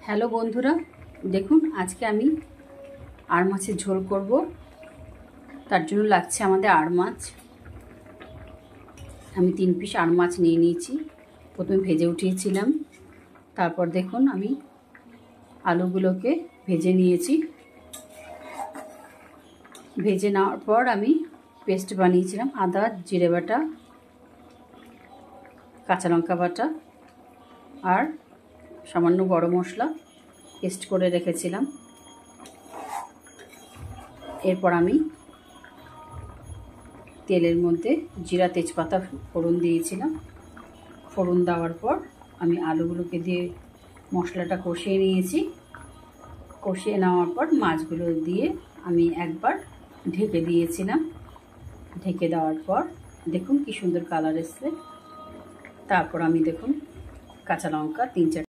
Hello বন্ধুরা, দেখুন আজকে আমি আর মাছের ঝোল করব। তার জন্য লাগছে আমাদের আর মাছ। আমি 3 পিস আর মাছ নিয়ে নিয়েছি। প্রথমে ভেজে উঠিয়েছিলাম, তারপর দেখুন আমি আলুগুলোকে ভেজে নিয়েছি। ভেজে নেওয়ার পর আমি পেস্ট বানিয়েছিলাম আদা জিরে বাটা, কাঁচা লঙ্কা বাটা আর সামান্য গরম মশলা পেস্ট করে রেখেছিলাম। এরপর আমি তেলের মধ্যে জিরা তেজপাতা ফোড়ন দিয়েছিলাম। ফোড়ন দেওয়ার পর আমি আলুগুলোকে দিয়ে মশলাটা কষিয়ে নিয়েছি। কষিয়ে নেওয়ার পর মাছগুলো দিয়ে আমি একবার ঢেকে দিয়েছিলাম। ঢেকে দেওয়ার পর দেখুন কি সুন্দর কালার এসছে। তারপর আমি দেখুন কাঁচা লঙ্কা 3-4